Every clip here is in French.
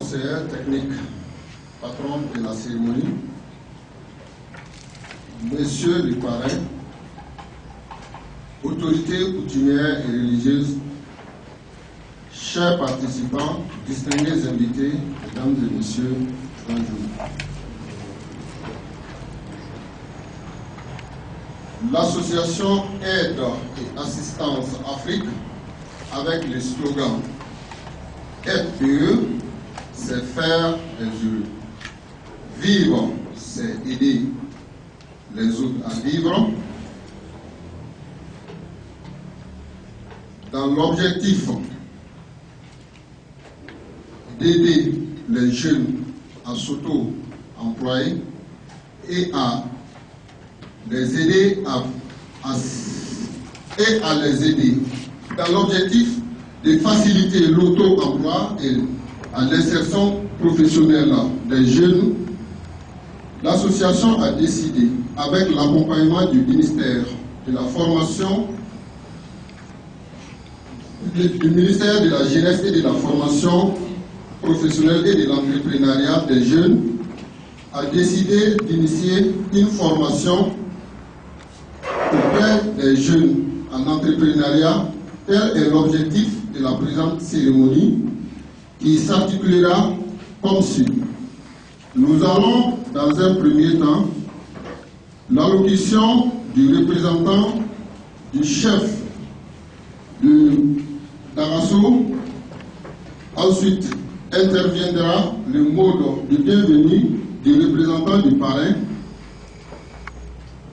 Conseiller technique, patron de la cérémonie, Monsieur le parrain, autorités coutumières et religieuses, chers participants, distingués invités, mesdames et messieurs, bonjour. L'association Aide et Assistance Afrique, avec le slogan FPE, c'est faire les heureux. Vivre, c'est aider les autres à vivre. Dans l'objectif d'aider les jeunes à s'auto-employer et à les aider à les aider dans l'objectif de faciliter l'auto-emploi et à l'insertion professionnelle des jeunes, l'association a décidé, avec l'accompagnement du ministère de la Formation, du ministère de la Jeunesse et de la Formation professionnelle et de l'entrepreneuriat des jeunes, a décidé d'initier une formation auprès des jeunes en entrepreneuriat. Tel est l'objectif de la présente cérémonie qui s'articulera comme suit. Nous allons, dans un premier temps, l'allocution du représentant du chef de Darasso. Ensuite, interviendra le mot de bienvenue du représentant du parrain.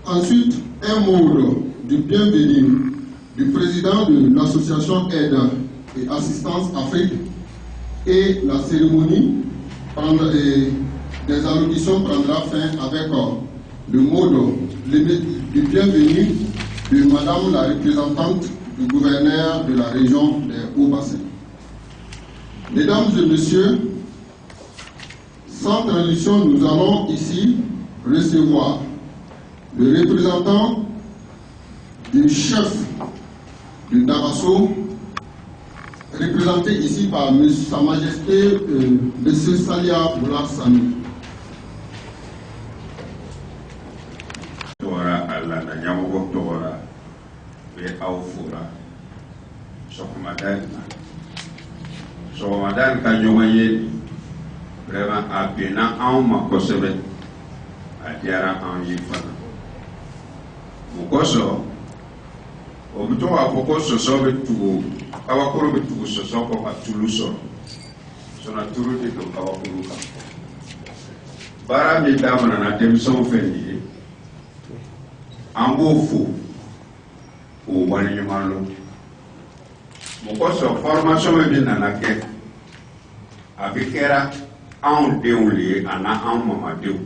Ensuite, un mot de bienvenue du président de l'association Aide et Assistance Afrique. Et la cérémonie des allocutions prendra fin avec le mot de bienvenue de Madame la représentante du gouverneur de la région des Hauts-Bassins. Mesdames et messieurs, sans transition, nous allons ici recevoir le représentant du chef de Darasso, représenté ici par Sa Majesté M. Salia Boula Sami. Tora Allah na nyamugo tora be awfura Sokomadan ka nyomaye vraiment abena awma kosebe adiara anji fana mukoso obuto wa kokoso sobe tugo kawakoro betugo sosoko matuluso sona turu de do kawakoro ka bara mi damana na temso fendi ambofu o wani nyamalo mukoso formation me bin na ke abikera an deuli ana an mama deu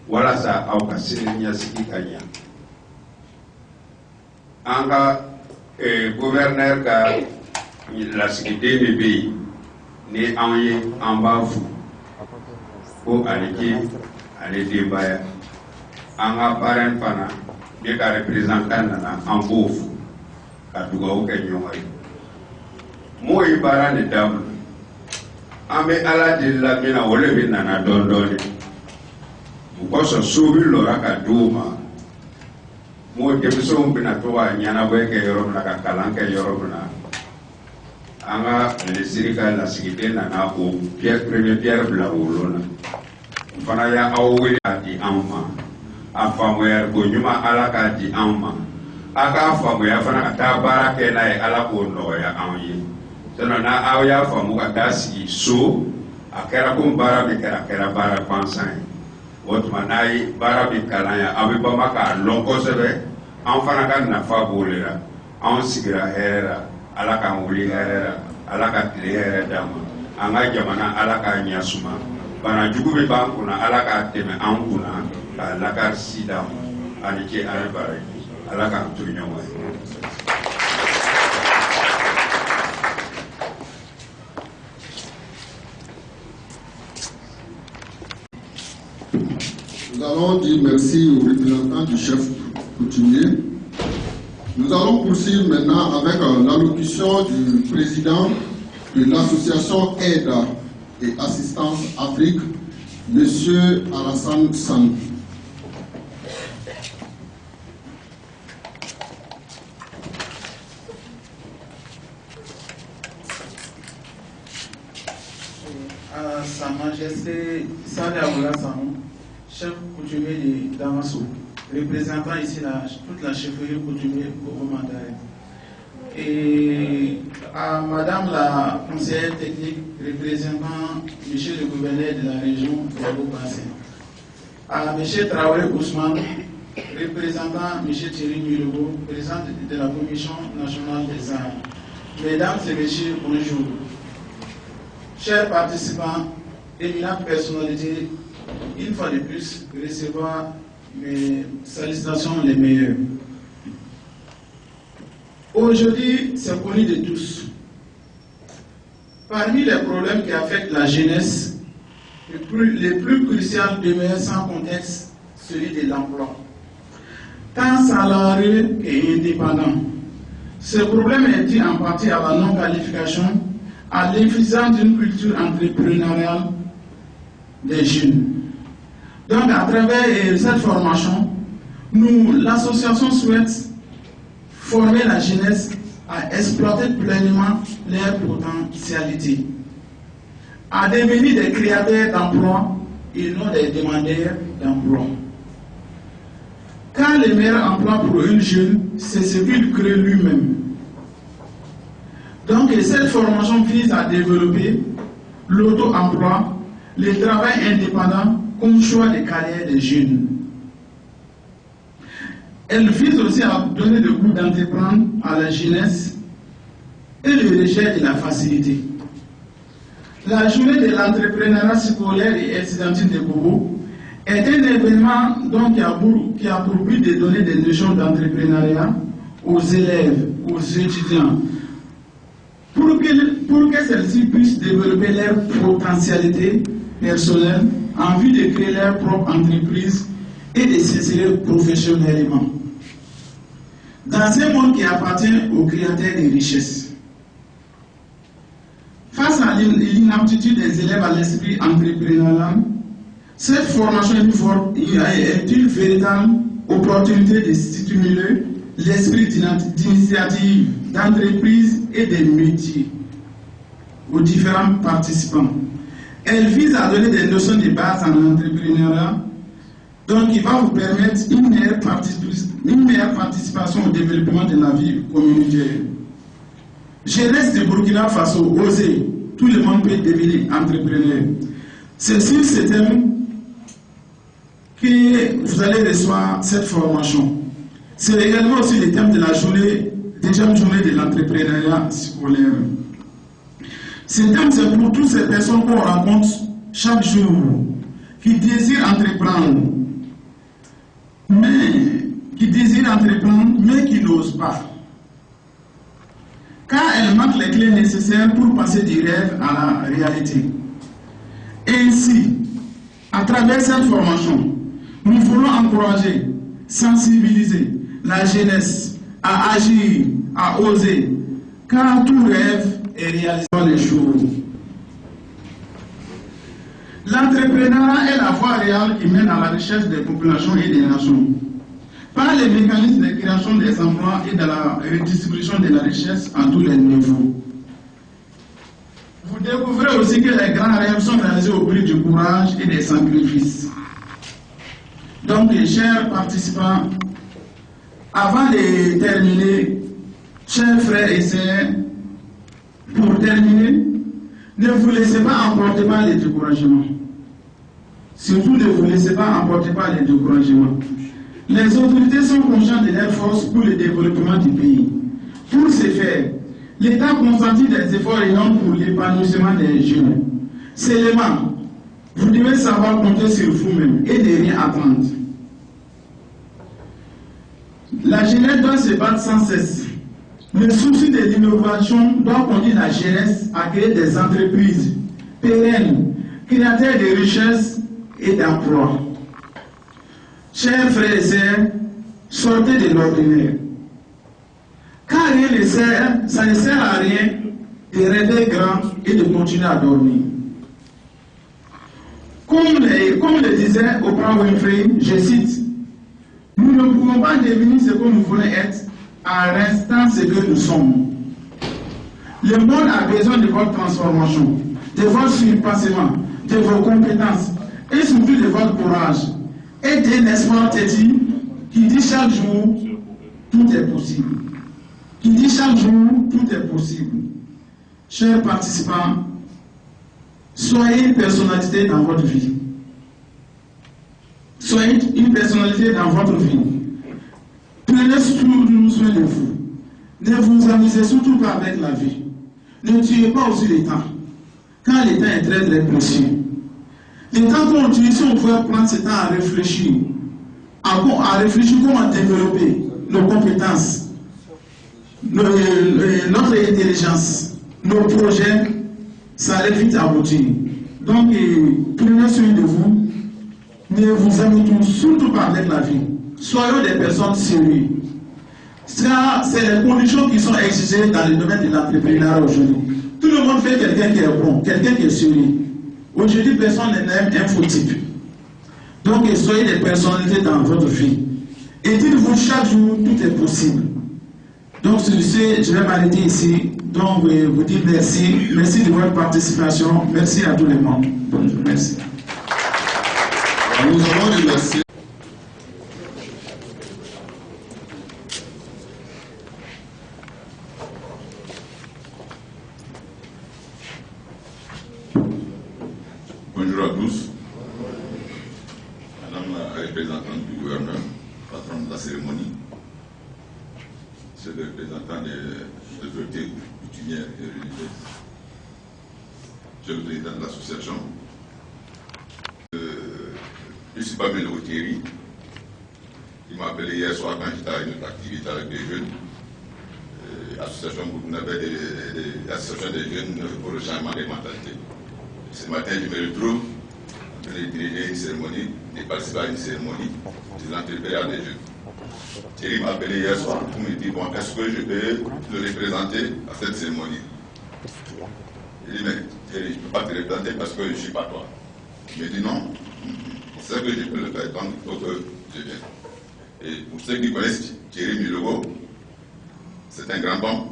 wala sa au kasenya sikikanya anga gouverneur ka la sécurité de pays ni anye ambafu ko aliki ale debaya anga parent pana de ka représentant na ambofu ka duga o kenyo ay mo ibara ne dam ame ala de la bina wole bina na dondoni ko so subi lora ka duma mo debiso bina to wa nyana boy ke yoro na ka kalanka yoro na anga le sirika la sécurité na o première pierre bla wolona fana ya awwe ati amma afamu ya ko nyuma ala ka di amma aka afamu ya fana ata barake na e ala ko no ya anyi tena na aw ya famu ka dasi so akera ko bara be kera bara pansan wotu manai bara be kalanya abiba maka lonko sebe an fana ka nafa bolera an sigira herera ala ka wuli herera ala ka tile here dama an ka jamana ala ka nyasuma bana jugu be ban kuna ala ka teme an kuna ka lakar sida ani ke ala bare ala ka tunyo wa Nous allons dire merci aux représentants du chef coutumier. Nous allons poursuivre maintenant avec l'allocution du président de l'association Aide et Assistance Afrique, M. Alassane San. À Sa Majesté Sade Aboula Sanou, chef coutumier de Damasso, représentant ici toute la chefferie coutumier au Mandari. Et à Madame la conseillère technique représentant M. le gouverneur de la région de Haut-Bassin. À M. Traoré Ousmane, représentant M. Thierry Mulego, président de la Commission nationale des arts. Mesdames et Messieurs, bonjour. Chers participants, éminentes personnalités, une fois de plus, recevoir mes salutations les meilleures. Aujourd'hui, c'est connu de tous. Parmi les problèmes qui affectent la jeunesse, le plus crucial demeure sans contexte celui de l'emploi. Tant salarié qu'indépendant. Ce problème est dû en partie à la non-qualification, à l'insuffisance d'une culture entrepreneuriale des jeunes. Donc, à travers cette formation, l'association souhaite former la jeunesse à exploiter pleinement leur potentialité, à devenir des créateurs d'emplois et non des demandeurs d'emploi. Car le meilleur emploi pour une jeune, c'est ce qu'il crée lui-même. Donc, cette formation vise à développer l'auto-emploi, le travail indépendant comme choix de carrière des jeunes. Elle vise aussi à donner le goût d'entreprendre à la jeunesse et le rejet de la facilité. La journée de l'entrepreneuriat scolaire et estudiantil de Bobo est un événement donc, qui a pour but de donner des notions d'entrepreneuriat aux élèves, aux étudiants, pour que celles-ci puissent développer leur potentialité personnelle en vue de créer leur propre entreprise et de s'insérer professionnellement dans un monde qui appartient aux créateurs de richesses. Face à l'inaptitude des élèves à l'esprit entrepreneurial, cette formation est une véritable opportunité de stimuler l'esprit d'initiative, d'entreprise et de métier aux différents participants. Elle vise à donner des notions de base en entrepreneuriat, donc qui va vous permettre une meilleure participation au développement de la vie communautaire. Jeunesse de Burkina Faso, osez, tout le monde peut devenir entrepreneur. C'est sur ce thème que vous allez recevoir cette formation. C'est également aussi le thème de la journée, deuxième journée de l'entrepreneuriat scolaire. Ce thème, c'est pour toutes ces personnes qu'on rencontre chaque jour, qui désirent entreprendre, mais qui n'osent pas. Car elles manquent les clés nécessaires pour passer du rêve à la réalité. Ainsi, à travers cette formation, nous voulons encourager, sensibiliser la jeunesse à agir, à oser, car tout rêve est réalisé dans les jours. L'entrepreneuriat est la voie réelle qui mène à la richesse des populations et des nations. Par les mécanismes de création des emplois et de la redistribution de la richesse à tous les niveaux. Vous découvrez aussi que les grands rêves sont réalisés au prix du courage et des sacrifices. Donc, chers participants, avant de terminer, chers frères et sœurs, pour terminer, ne vous laissez pas emporter par les découragements. Surtout, ne vous laissez pas emporter par les découragements. Les autorités sont conscientes de leurs forces pour le développement du pays. Pour ce faire, l'État consentit des efforts énormes pour l'épanouissement des jeunes. Seulement, vous devez savoir compter sur vous-même et ne rien attendre. La jeunesse doit se battre sans cesse. Le souci de l'innovation doit conduire la jeunesse à créer des entreprises pérennes, créateurs de richesses et d'emploi. Chers frères et sœurs, sortez de l'ordinaire. Car rien ne sert, ça ne sert à rien de rêver grand et de continuer à dormir. Comme le disait Oprah Winfrey, je cite, « Nous ne pouvons pas devenir ce que nous voulons être en restant ce que nous sommes. Le monde a besoin de votre transformation, de votre surpassement, de vos compétences et surtout de votre courage et d'un espoir têtu qui dit chaque jour, tout est possible. Qui dit chaque jour, tout est possible. » Chers participants, soyez une personnalité dans votre vie. Soyez une personnalité dans votre vie. Prenez surtout soin de vous. Ne vous amusez surtout pas avec la vie. Ne tuez pas aussi le temps, car le temps est très très précieux. Le temps qu'on utilise, on pouvait prendre ce temps à réfléchir comment développer nos compétences, notre intelligence, nos projets, ça allait vite aboutir. Donc, prenez soin de vous. Ne vous amusez surtout pas avec la vie. Soyons des personnes sérieuses. Ça, c'est les conditions qui sont exigées dans le domaine de l'entrepreneuriat aujourd'hui. Tout le monde fait quelqu'un qui est bon, quelqu'un qui est sérieux. Aujourd'hui, personne n'aime un faux type. Donc, soyez des personnalités dans votre vie. Et dites-vous chaque jour, tout est possible. Donc, sur ce, je vais m'arrêter ici. Donc, vous dire merci. Merci de votre participation. Merci à tout le monde. Bonjour, merci. Nous allons remercier. Bonjour à tous. Madame la représentante du gouverneur, patron de la cérémonie, monsieur le représentant des autorités coutumières et religieuses, monsieur le président de l'association. Je suis pas Melo Thierry. Il m'a appelé hier soir quand j'étais à une autre activité avec des jeunes. Association des jeunes pour le changement des mentalités. Ce matin, je me retrouve en train de diriger une cérémonie, de participer à une cérémonie de l'entrepreneuriat des jeunes. Thierry m'a appelé hier soir pour me dire, bon, est-ce que je peux le représenter à cette cérémonie? Il dit, mais Thierry, je ne peux pas te représenter parce que je ne suis pas toi. Il me dit non, c'est que je peux le faire, donc il faut que je vienne. Et pour ceux qui connaissent Thierry Milogo, c'est un grand homme.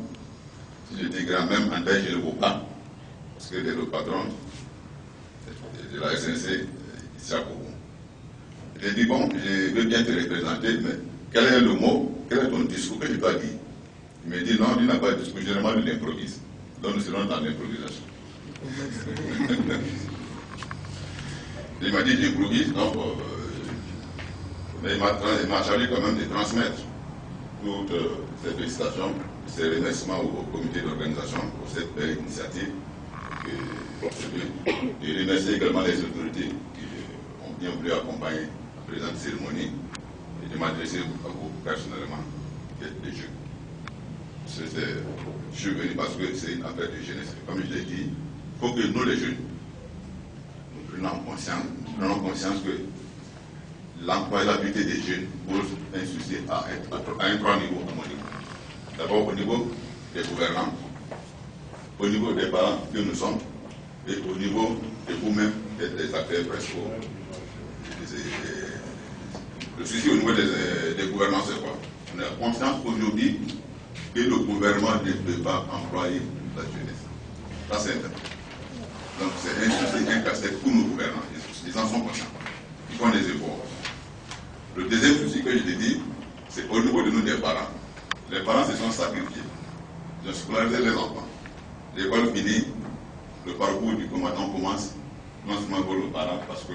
Si je dis grand, même en taille, je ne le vois pas. Parce que le patron de la SNC, il sera pour vous. J'ai dit, bon, je veux bien te représenter, mais quel est le mot, quel est ton discours que je dois dire? Il me dit, non, il n'a pas de discours, généralement, il improvise. Donc nous serons dans l'improvisation. Il m'a dit, j'improvise, donc il m'a chargé quand même de transmettre toutes ces félicitations, ces remerciements au comité d'organisation pour cette belle initiative. Et remercier également les autorités qui ont bien voulu accompagner la présente cérémonie et de m'adresser à vous personnellement, les jeunes. Je suis venu parce que c'est une affaire de jeunesse. Comme je l'ai dit, il faut que nous, les jeunes, nous prenons conscience que l'employabilité des jeunes pose un souci à un grand niveau à mon niveau. D'abord au niveau des gouvernants, au niveau des parents que nous sommes, et au niveau de vous-même, des acteurs presque. Le souci au niveau des gouvernants, c'est quoi? On a conscience aujourd'hui que le gouvernement ne peut pas employer la jeunesse. Ça, c'est important. Donc, c'est un souci, un casse-tête pour nos gouvernants. Les gens sont conscients. Ils font des efforts. Le deuxième souci que je te dis, c'est au niveau de nous, des parents. Les parents se sont sacrifiés. Ils ont scolarisé les enfants. L'école finie, le parcours du combattant commence, non seulement pour le parent, parce que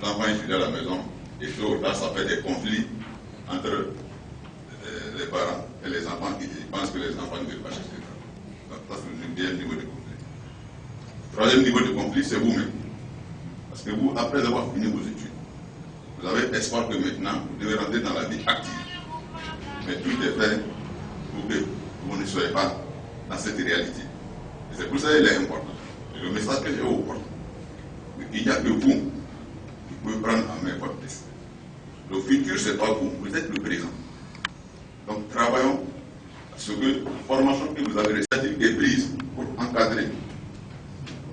l'enfant est fini à la maison, et là, ça fait des conflits entre les parents et les enfants qui pensent que les enfants ne veulent pas chercher ça. Ça, c'est le deuxième niveau de conflit. Troisième niveau de conflit, c'est vous-même. Parce que vous, après avoir fini vos études, vous avez espoir que maintenant, vous devez rentrer dans la vie active. Mais tout est fait pour que vous ne soyez pas dans cette réalité. Et c'est pour ça qu'il est important. Et le message que j'ai au porte, il n'y a que vous pouvez prendre en main votre destin. Le futur, c'est pas vous êtes le présent. Donc travaillons à ce que la formation que vous avez reçue est prise pour encadrer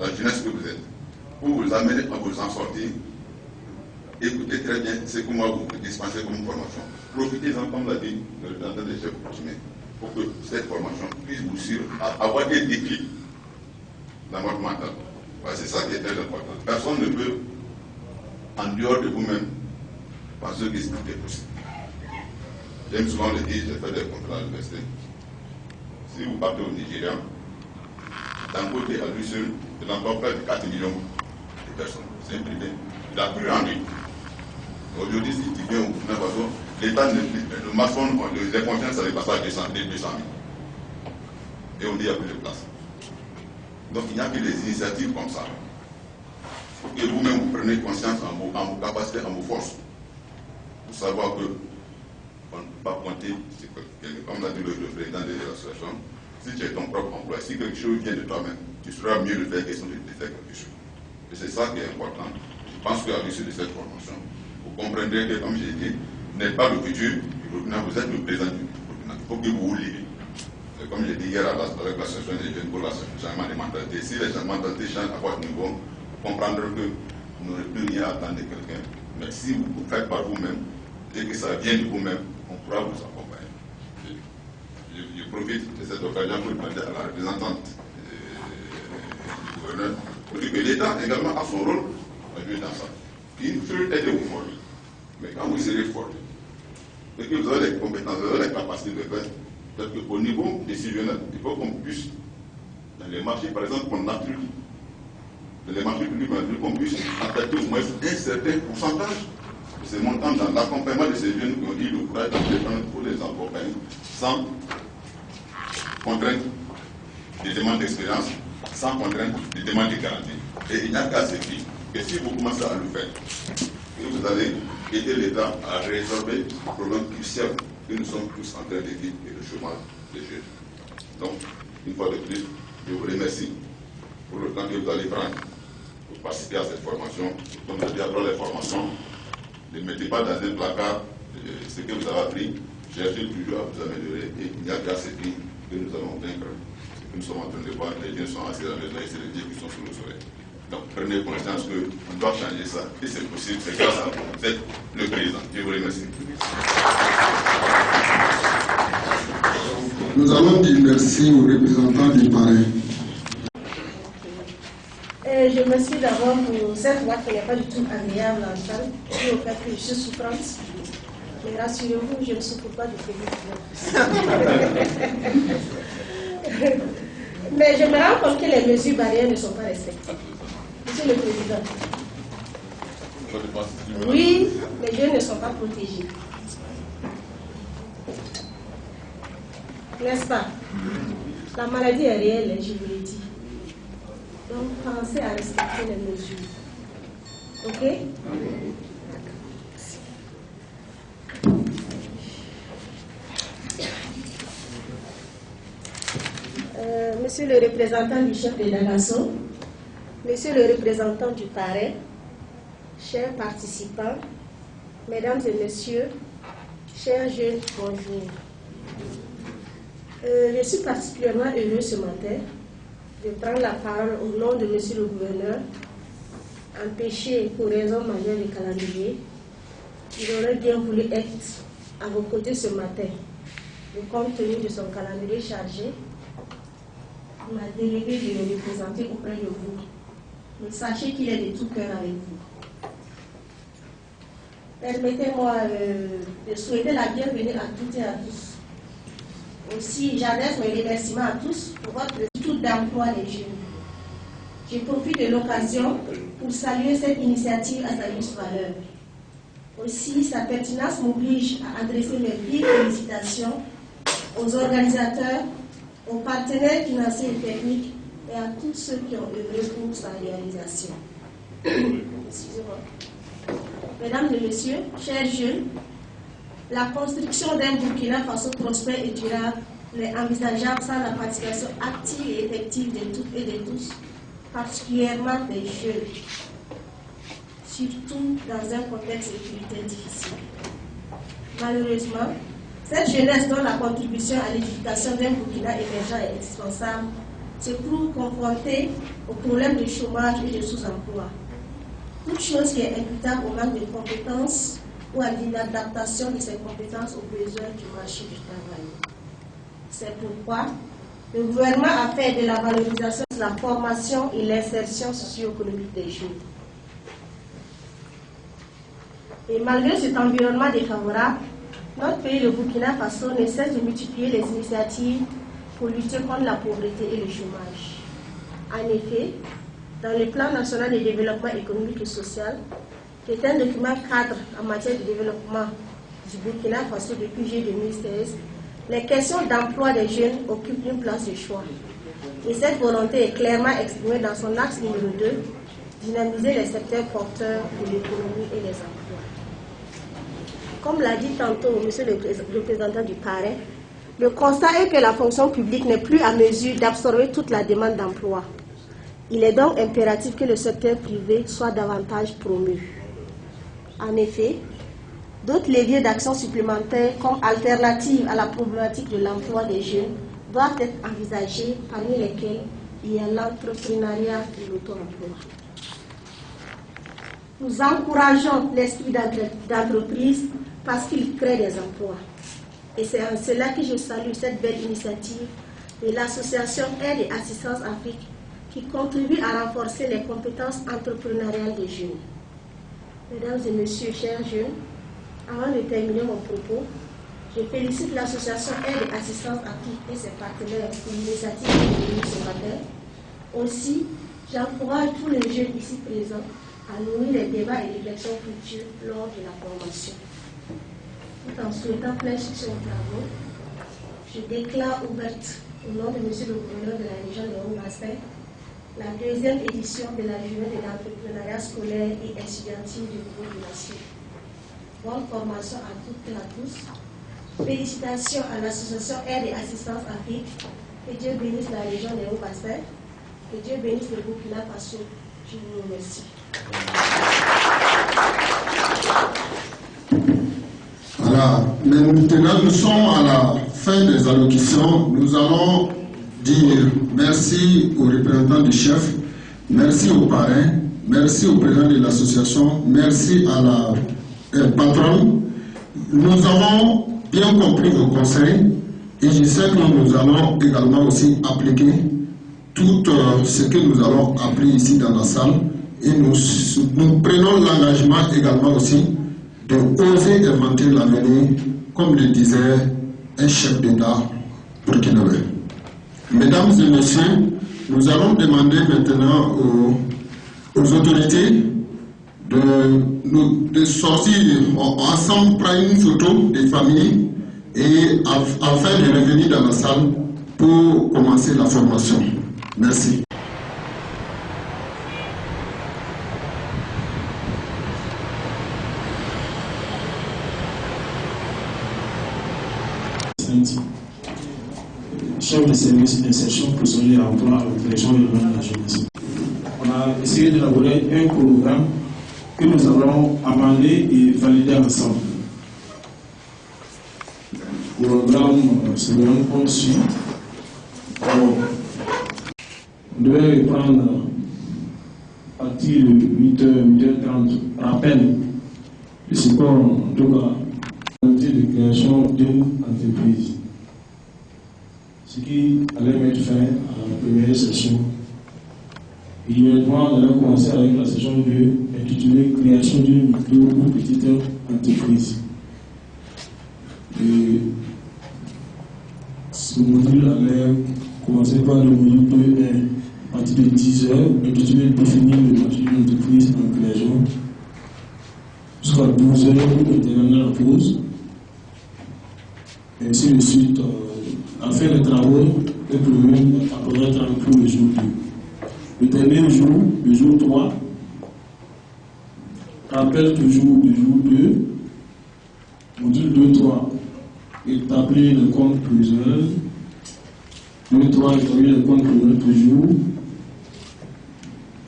la jeunesse que vous êtes, pour vous amener à vous en sortir. Écoutez très bien ce que moi vous dispensez comme formation. Profitez-en, comme l'a dit le représentant des chefs coutumiers, pour que cette formation puisse vous suivre, avoir des déclics dans votre mental. C'est ça qui est très important. Personne ne peut, en dehors de vous-même, penser que c'est possible. J'aime souvent le dire, j'ai fait des contrats à l'université. Si vous partez au Nigeria, Dangote à lui seul, il emploie près de 4 millions de personnes. C'est un privé. Il a cru en lui. Aujourd'hui, si tu viens au Burkina Faso, l'État, le maçon, les consciences, ça dépasse à 200 000. Et on dit qu'il n'y a plus de place. Donc il n'y a que des initiatives comme ça. Il faut que vous-même vous preniez conscience en vos capacités, en vos forces, pour savoir que on ne peut pas compter, comme l'a dit le président de l'association, si tu es ton propre emploi, si quelque chose vient de toi-même, tu sauras mieux le faire question de faire quelque chose. Et c'est ça qui est important. Je pense qu'à l'issue de cette formation, vous comprendrez que, comme j'ai dit, vous n'êtes pas le futur du Burkina, vous êtes le présent du Burkina. Il faut que vous vous liez. Comme j'ai dit hier avec l'association des jeunes pour le changement de mentalité, si les changements de mentalité changent à votre niveau, vous comprendrez que vous n'aurez plus rien à attendre de quelqu'un. Mais si vous le faites par vous-même, et que ça vient de vous-même, on pourra vous accompagner. Je profite de cette occasion pour demander à la représentante du gouverneur pour dire que l'État également a son rôle à jouer dans ça. Il faut aider vous former. Mais quand vous serez formé, et que vous avez les compétences, vous avez les capacités de faire, peut-être qu'au niveau décisionnel, il faut qu'on puisse, dans les marchés, par exemple, qu'on attribue, dans les marchés publics, qu'on puisse attaquer au moins un certain pourcentage de ces montants dans l'accompagnement de ces jeunes qui ont eu le courage de prendre pour les accompagner sans contrainte de demande d'expérience, sans contrainte de demande de garantie. Et il n'y a qu'à se dire que si vous commencez à le faire, que vous allez aider l'État à résorber le problème crucial que nous sommes tous en train de vivre et le chômage des jeunes. Donc, une fois de plus, je vous remercie pour le temps que vous allez prendre pour participer à cette formation. Comme je dis après les formations, ne mettez pas dans un placard ce que vous avez appris, cherchez toujours à vous améliorer et il n'y a qu'à ce prix que nous allons vaincre. Ce que nous sommes en train de voir, les jeunes sont assis à la maison et c'est les dieux qui sont sous le soleil. Donc prenez conscience qu'on doit changer ça et c'est possible, c'est grâce à vous. Vous êtes le président. Je vous remercie. Nous allons dire merci aux représentants du parrain. Je me suis d'abord pour cette voix qui n'est pas du tout agréable à entendre, dû au fait que je suis souffrante. Mais rassurez-vous, je ne souffre pas de féminisme. Mais je me rends compte que les mesures barrières ne sont pas respectées. Monsieur le Président. Oui, les jeunes ne sont pas protégés. N'est-ce pas? La maladie est réelle, je vous l'ai dit. Donc, pensez à respecter les mesures. Ok? Monsieur le représentant du chef de délégation, Monsieur le représentant du parrain, chers participants, Mesdames et Messieurs, chers jeunes, bonjour. Je suis particulièrement heureux ce matin de prendre la parole au nom de Monsieur le gouverneur, empêché pour raison majeure de calendrier. Il aurait bien voulu être à vos côtés ce matin, mais compte tenu de son calendrier chargé, il m'a délégué de le représenter auprès de vous. Mais sachez qu'il est de tout cœur avec vous. Permettez-moi de souhaiter la bienvenue à toutes et à tous. Aussi, j'adresse mes remerciements à tous pour votre étude d'emploi des jeunes. Je profite de l'occasion pour saluer cette initiative à sa juste valeur. Aussi, sa pertinence m'oblige à adresser mes vives félicitations aux organisateurs, aux partenaires financiers et techniques et à tous ceux qui ont œuvré pour sa réalisation. Excusez-moi. Mesdames et Messieurs, chers jeunes, la construction d'un Burkina Faso prospère et durable n'est envisageable sans la participation active et effective de toutes et de tous, particulièrement des jeunes. surtout dans un contexte sécuritaire difficile. Malheureusement, cette jeunesse dont la contribution à l'éducation d'un Burkina émergent est indispensable se trouve confrontée au problème de chômage et de sous-emploi. Toute chose qui est imputable au manque de compétences ou à l'inadaptation de ces compétences aux besoins du marché du travail. C'est pourquoi le gouvernement a fait de la valorisation de la formation et l'insertion socio-économique des jeunes. Et malgré cet environnement défavorable, notre pays, le Burkina Faso, ne cesse de multiplier les initiatives pour lutter contre la pauvreté et le chômage. En effet, dans le plan national de développement économique et social, qui est un document cadre en matière de développement du Burkina Faso depuis juillet 2016, les questions d'emploi des jeunes occupent une place de choix. Et cette volonté est clairement exprimée dans son axe numéro 2, dynamiser les secteurs porteurs de l'économie et les emplois. Comme l'a dit tantôt monsieur le représentant du parrain, le constat est que la fonction publique n'est plus à mesure d'absorber toute la demande d'emploi. Il est donc impératif que le secteur privé soit davantage promu. En effet, d'autres leviers d'action supplémentaires comme alternative à la problématique de l'emploi des jeunes doivent être envisagés, parmi lesquels il y a l'entrepreneuriat et l'auto-emploi. Nous encourageons l'esprit d'entreprise parce qu'il crée des emplois. Et c'est en cela que je salue cette belle initiative de l'association Aide et Assistance Afrique qui contribue à renforcer les compétences entrepreneuriales des jeunes. Mesdames et messieurs, chers jeunes, avant de terminer mon propos, je félicite l'association Aide et Assistance Afrique et ses partenaires pour l'initiative de ce matin. Aussi, j'encourage tous les jeunes ici présents à nourrir les débats et réflexions futures lors de la formation. Tout en souhaitant plein succès aux travaux, je déclare ouverte au nom de monsieur le gouverneur de la région de Haut-Bassin la deuxième édition de la journée de l'entrepreneuriat scolaire et estudiantil du niveau de la Suisse. Bonne formation à toutes et à tous. Félicitations à l'association Aide et Assistance Afrique. Que Dieu bénisse la région de Haut-Bassin. Que Dieu bénisse le Burkina Faso. Je vous remercie. Voilà, maintenant nous sommes à la fin des allocutions. Nous allons dire merci aux représentants du chef, merci aux parrains, merci au président de l'association, merci à la patronne. Nous avons bien compris vos conseils et je sais que nous allons également aussi appliquer tout ce que nous avons appris ici dans la salle et nous prenons l'engagement également aussi de oser inventer l'avenir, comme le disait un chef d'État burkinabé. Mesdames et messieurs, nous allons demander maintenant aux autorités de sortir ensemble, prendre une photo des familles et afin de revenir dans la salle pour commencer la formation. Merci. Chef de service d'insertion personnelle et emploi à la direction urbaine de la jeunesse. On a essayé d'élaborer un programme que nous allons amender et valider ensemble. Le programme sera comme suit. On devait reprendre à partir de 8h, 8h30, rappel de ce qu'on doit de création d'une entreprise. Ce qui allait mettre fin à la première session. Immédiatement, on allait commencer avec la session 2, intitulée Création d'une micro ou petite entreprise. Et ce module allait commencer par le module 2.1, à partir de 10h, intitulé Définir le marché d'une entreprise en création, jusqu'à 12h pour intervenir la pause. Et ainsi de suite. À faire les travaux, le premier apparaîtra pour le jour 2. Le dernier jour, le jour 3, rappelle toujours le jour 2, module 2.3, établir le compte plusieurs, 2.3, établir le compte plusieurs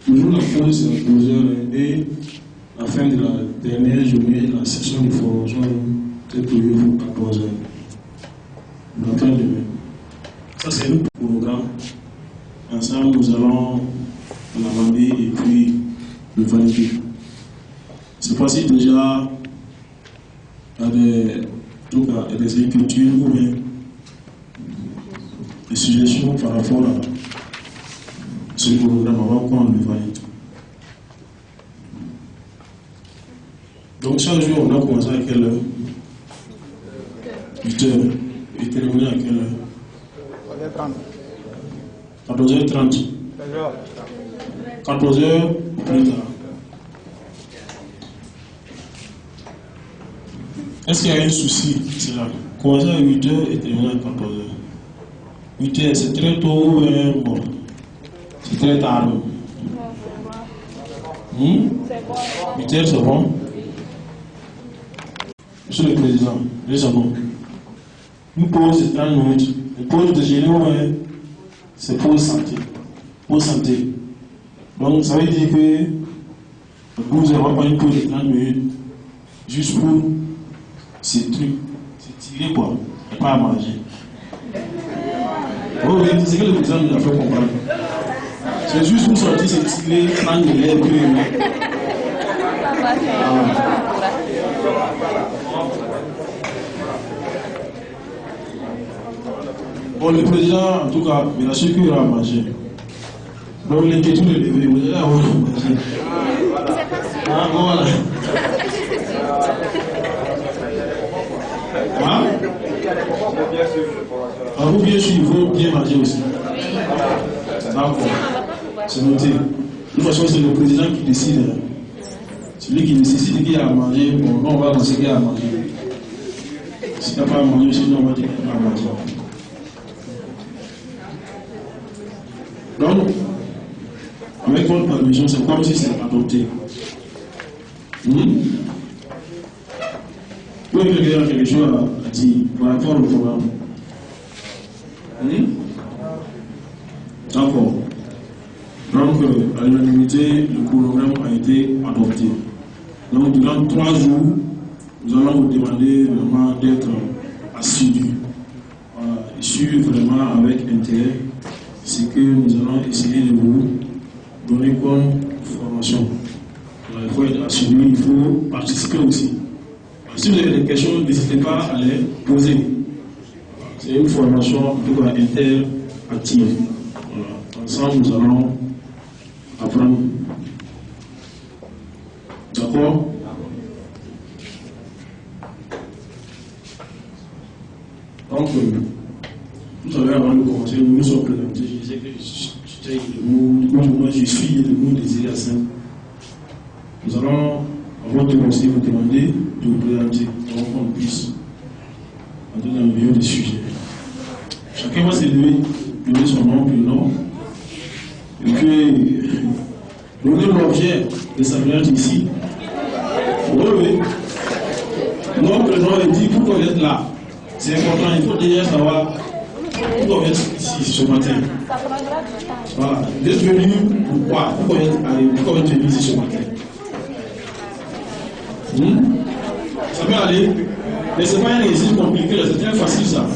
toujours la pause c'est à 12h et la fin de la dernière journée, la session de formation est prévue pour 14 heures. Demain. Ça, c'est le programme. Ensemble, nous allons l'amender et puis le valider. Cette fois-ci, déjà, il y a des écritures ou bien des suggestions par rapport à ce programme avant qu'on le valide. Donc, chaque jour, on a commencé à quelle heure? 8 heures. Et terminé à quelle heure? 14h30. 14h plus tard. Est-ce qu'il y a un souci? C'est là. Commencer à 8h et terminer à 14h. 8h, c'est très tôt ou bon? C'est très tard. 8h, c'est bon? Monsieur le Président, les secondes. Une pause de 30 minutes. Une pause de génie, c'est pause santé. Pause santé. Donc, ça veut dire que vous n'avez pas une pause de 30 minutes juste pour ces trucs. C'est tiré quoi. Et pas à manger. Oui, c'est que le président nous a fait comprendre. C'est juste pour sortir, c'est tiré, prendre de l'air, puis bon, le président, en tout cas, il a su qu'il aura mangé. Donc, l'inquiétude est levée. Vous allez avoir mangé. Ah, voilà. Hein? Ah, vous bien sûr, il faut bien manger aussi. D'accord. C'est noté. De toute façon, c'est le président qui décide. Celui qui nécessite qu'il y a à manger, bon, on va penser qu'il y a à manger. S'il n'y a pas à manger, sinon on va dire qu'il n'y a pas à manger. Donc, avec votre permission, c'est comme si c'est adopté. Vous pouvez dire quelque chose à dire par rapport au programme. D'accord. Donc, à l'unanimité, le programme a été adopté. Donc, durant 3 jours, nous allons vous demander vraiment d'être assidus. Et suivre vraiment avec intérêt ce que nous allons essayer de vous donner comme formation. Alors, il faut être assidu, il faut participer aussi. Alors, si vous avez des questions, n'hésitez pas à les poser. C'est une formation interactive. Voilà. Ensemble, nous allons apprendre. D'accord? Donc, tout à l'heure, avant de commencer, nous nous sommes présentés. Je disais que moi je suis le mot désiré à Saint. Nous allons, avant de commencer, vous demander de vous présenter avant qu'on puisse entrer dans le milieu des sujets. Chacun va s'élever, donner son nom, puis le nom. Et puis, donner l'objet de sa présence ici. Oui. Notre prénom est dit pourquoi vous êtes là. C'est important, il faut déjà savoir pourquoi vous êtes ici ce matin. Voilà, vous êtes venu pourquoi vous êtes arrivé, pourquoi vous êtes venu ici ce matin. Ça peut aller, mais ce n'est pas un exercice compliqué, c'est très facile ça.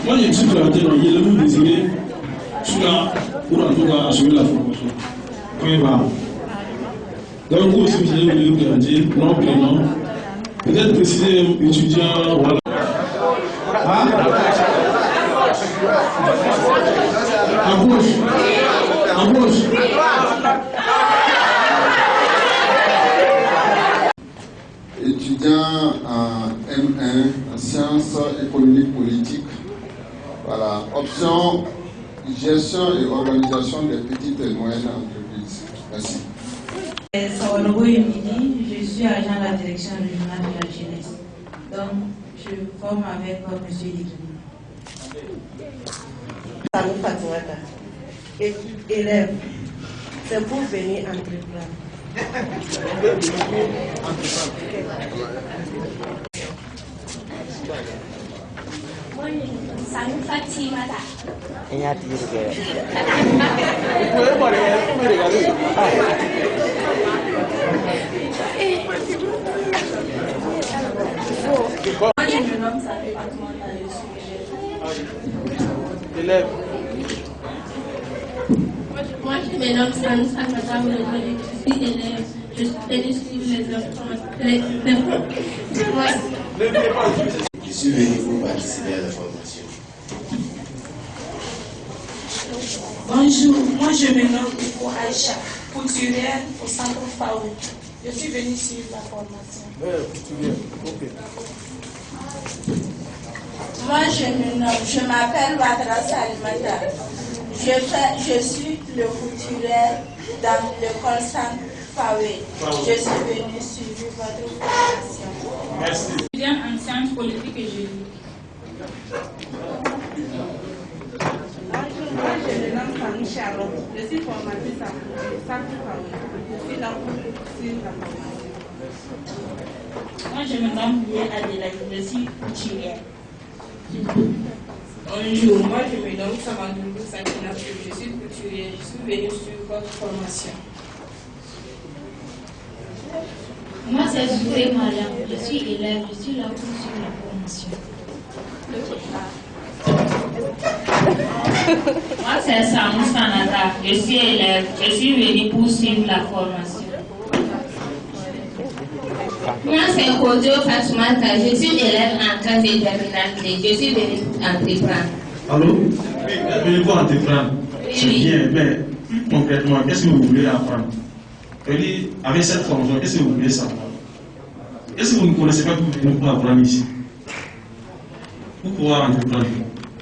Moi je suis présenté dans le mot désiré, je suis là pour en tout cas assurer la formation. Point barre. Donc vous aussi vous allez vous présenter, nom, prénom. Peut-être préciser étudiant, voilà. Ah? À gauche. À gauche. Étudiant en M1 en sciences économiques politiques. Voilà. Option gestion et organisation des petites et moyennes entreprises. Merci. Je suis agent de la direction régionale de la jeunesse. Donc, je forme avec M. Dikini. Salut Fatoumata. Élève, c'est pour venir entreprendre. Salut Fatimata. Anissa Madame le je suis élève, je suis venue suivre les informations. Je suis venu pour participer à la formation. Bonjour, moi je me nomme Ivo Aïcha, couturière au centre Faoui. Je suis venue suivre la formation. Moi je m'appelle Wadra Salimata. Je suis le couturière dans le centre Faoui. Je suis venue suivre votre formation. Merci. Je viens en sciences politiques et juridiques. Moi, je me nomme Fanny Charlotte. Je suis formatrice à centre Faoui. Je suis là pour suivre la formation. Moi, je me nomme Lié Adélaïde. Je suis couturière. Bonjour, moi je me nomme Samandoulou Sakina. Je suis couturière. Je suis venue suivre votre formation. Moi, c'est Zoé Mariam. Je suis élève. Je suis là pour suivre la formation. Moi, c'est Samou Sanata. Je suis élève. Je suis venu pour suivre la formation. Moi, c'est Kodio Fatoumata. Je suis élève en classe de terminale. Je suis venu entreprendre. Allô? Oui, venez pour entreprendre. C'est bien, mais concrètement, qu'est-ce que vous voulez apprendre? Avec cette formation, qu'est-ce que vous voulez savoir? Est-ce que vous ne connaissez pas que vous venez pour apprendre ici? Pour pouvoir entreprendre.